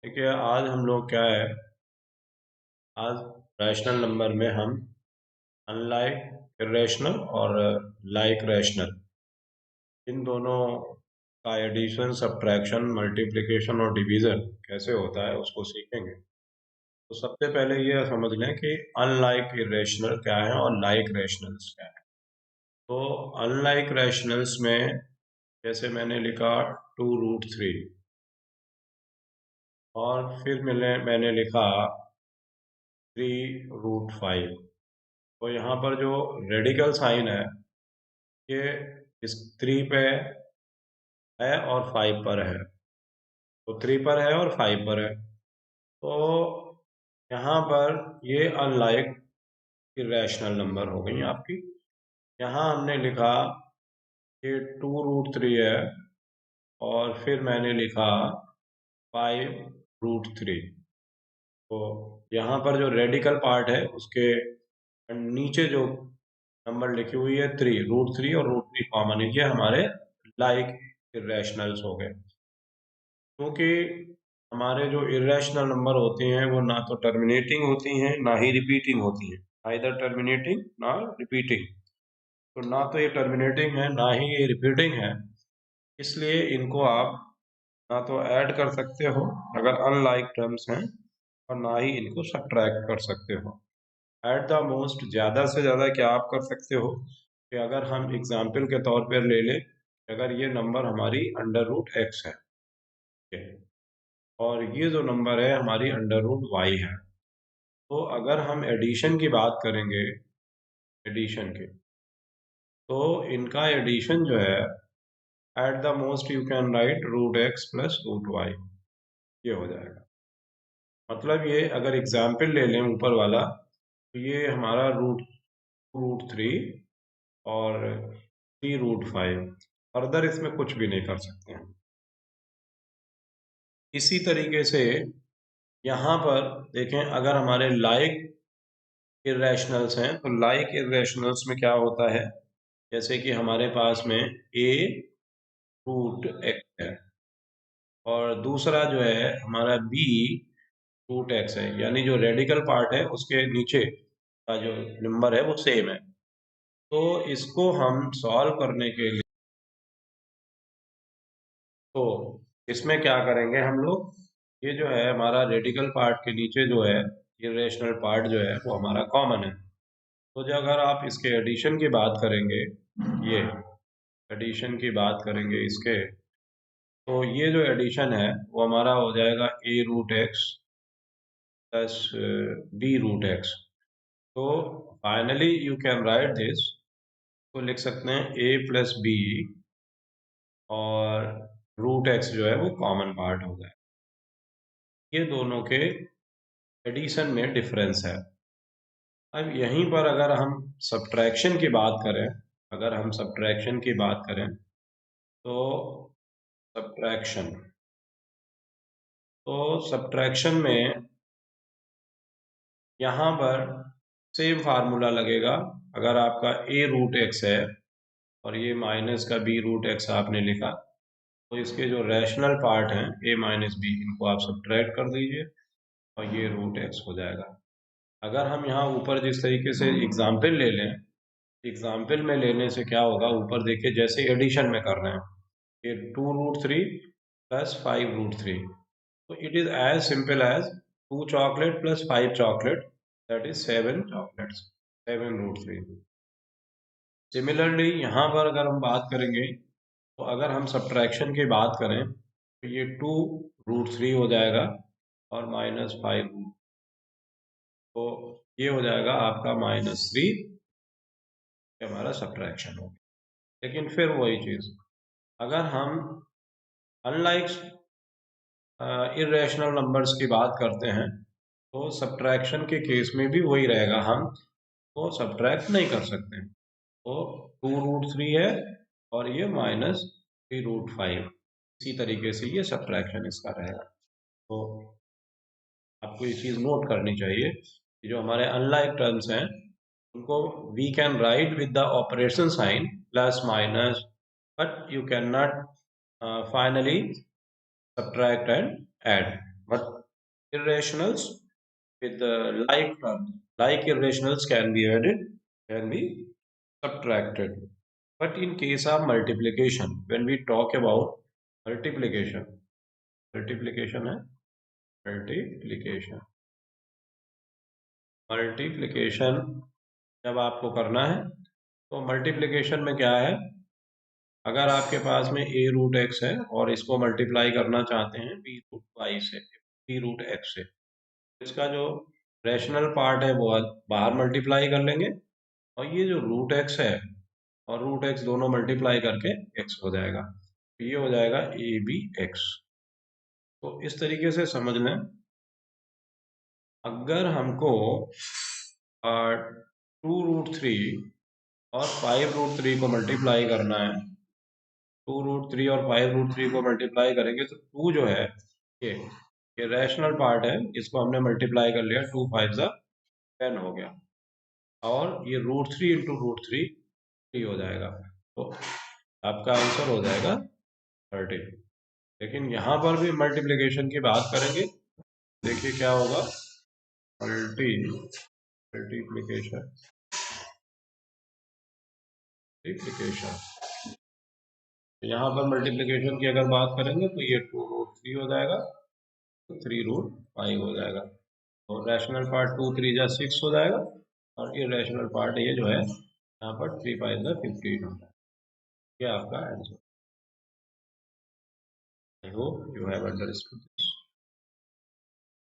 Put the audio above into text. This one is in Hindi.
देखिए आज हम लोग क्या है। आज रैशनल नंबर में हम अनलाइक इरेशनल और लाइक रैशनल इन दोनों का एडिशन सब्ट्रैक्शन मल्टीप्लिकेशन और डिवीजन कैसे होता है उसको सीखेंगे। तो सबसे पहले ये समझ लें कि अनलाइक इरेशनल क्या है और लाइक रैशनल्स क्या है। तो अनलाइक रैशनल्स में जैसे मैंने लिखा 2√3 और फिर मैंने लिखा 3√5। तो यहाँ पर जो रेडिकल साइन है ये इस 3 पे है और 5 पर है। तो 3 पर है और 5 पर है। तो यहाँ पर ये अनलाइक इरेशनल नंबर हो गई आपकी। यहाँ हमने लिखा कि 2√3 है और फिर मैंने लिखा 5√3। तो यहाँ पर जो रेडिकल पार्ट है उसके नीचे जो नंबर लिखी हुई है 3√3 और √3 कॉमन है, ये हमारे लाइक इरेशनल्स हो गए। क्योंकि हमारे जो इरेशनल नंबर होते हैं वो ना तो टर्मिनेटिंग होती हैं ना ही रिपीटिंग होती हैं, आइदर टर्मिनेटिंग ना रिपीटिंग। तो ना तो ये टर्मिनेटिंग है ना ही ये रिपीटिंग है, इसलिए इनको आप ना तो ऐड कर सकते हो अगर अनलाइक टर्म्स हैं, और ना ही इनको सब्ट्रैक्ट कर सकते हो। एट द मोस्ट ज़्यादा से ज़्यादा क्या आप कर सकते हो कि अगर हम एग्जाम्पल के तौर पर ले लें, अगर ये नंबर हमारी √x है, ठीक है, और ये जो नंबर है हमारी √y है। तो अगर हम एडिशन की बात करेंगे, एडिशन की, तो इनका एडिशन जो है at the most you can write √x plus √y, ये हो जाएगा। मतलब ये अगर एग्जाम्पल ले लें ऊपर वाला, तो ये हमारा √3 और 3√5, फर्दर इसमें कुछ भी नहीं कर सकते हैं। इसी तरीके से यहाँ पर देखें, अगर हमारे लाइक इरेशनल्स हैं तो लाइक इरेशनल्स में क्या होता है, जैसे कि हमारे पास में a√x है और दूसरा जो है हमारा b√x है, यानी जो रेडिकल पार्ट है उसके नीचे का जो नंबर है वो सेम है। तो इसको हम सॉल्व करने के लिए, तो इसमें क्या करेंगे हम लोग, ये जो है हमारा रेडिकल पार्ट के नीचे जो है इरेशनल पार्ट जो है वो हमारा कॉमन है। तो जो अगर आप इसके एडिशन की बात करेंगे, ये एडिशन की बात करेंगे इसके, तो ये जो एडिशन है वो हमारा हो जाएगा a√x प्लस b√x। तो finally you can write this, तो लिख सकते हैं a प्लस बी और √x जो है वो कॉमन पार्ट हो जाए। ये दोनों के एडिशन में डिफरेंस है। अब यहीं पर अगर हम सब्ट्रैक्शन की बात करें, अगर हम सब्ट्रैक्शन की बात करें तो सब्ट्रैक्शन, तो सब्ट्रैक्शन में यहाँ पर सेम फार्मूला लगेगा। अगर आपका a√x है और ये माइनस का b√x आपने लिखा, तो इसके जो रैशनल पार्ट हैं a माइनस बी, इनको आप सब्ट्रैक्ट कर दीजिए और ये √x हो जाएगा। अगर हम यहाँ ऊपर जिस तरीके से एग्जाम्पल ले लें, एग्जाम्पल में लेने से क्या होगा, ऊपर देखिए जैसे एडिशन में कर रहे हैं, ये 2√3 प्लस 5√3, तो it is as simple as 2 chocolate plus 5 chocolate, that is 7 chocolates, 7√3। Similarly यहाँ पर अगर हम बात करेंगे, तो अगर हम सब्ट्रैक्शन की बात करें तो ये 2√3 हो जाएगा और -5, तो ये हो जाएगा आपका -3, हमारा सब्ट्रैक्शन हो गया। लेकिन फिर वही चीज़, अगर हम अनलाइक इरेशनल नंबर्स की बात करते हैं, तो सब्ट्रैक्शन के केस में भी वही रहेगा, हम तो सब्ट्रैक्ट नहीं कर सकते। तो 2√3 है और ये -3√5, इसी तरीके से ये सब्ट्रैक्शन इसका रहेगा। तो आपको ये चीज़ नोट करनी चाहिए कि जो हमारे अनलाइक टर्म्स हैं उनको we can write with the operation sign plus minus, but you can not finally subtract and add. but irrationals with the like term, like irrationals can be added, can be subtracted. But in case of multiplication, when we talk about multiplication, multiplication है multiplication, मल्टीप्लिकेशन जब आपको करना है तो मल्टीप्लिकेशन में क्या है, अगर आपके पास में a रूट x है और इसको मल्टीप्लाई करना चाहते हैं b रूट y से, b रूट x से, इसका जो रैशनल पार्ट है वो बाहर मल्टीप्लाई कर लेंगे और ये जो रूट x है और रूट x दोनों मल्टीप्लाई करके x हो जाएगा, ये हो जाएगा ए बी एक्स। तो इस तरीके से समझ लें, अगर हमको 2√3 और 5√3 को मल्टीप्लाई करना है, 2√3 और 5√3 को मल्टीप्लाई करेंगे तो 2 जो है ये ये रैशनल पार्ट है, इसको हमने मल्टीप्लाई कर लिया, 2 5 जा 10 हो गया, और ये √3 इंटू √3 3 हो जाएगा, तो आपका आंसर हो जाएगा 30। लेकिन यहाँ पर भी मल्टीप्लिकेशन की बात करेंगे, देखिए क्या होगा, मल्टीप्लिकेशन मल्टीप्लिकेशन यहाँ पर मल्टीप्लिकेशन की अगर बात करेंगे तो ये 2√3 हो जाएगा, 3√5 हो जाएगा, और रैशनल पार्ट 2 3 जा 6 हो जाएगा, और इरेशनल पार्ट ये जो है यहाँ पर 3 5 जा 15 हो जाएगा। ये आपका answer. I hope you have understood this.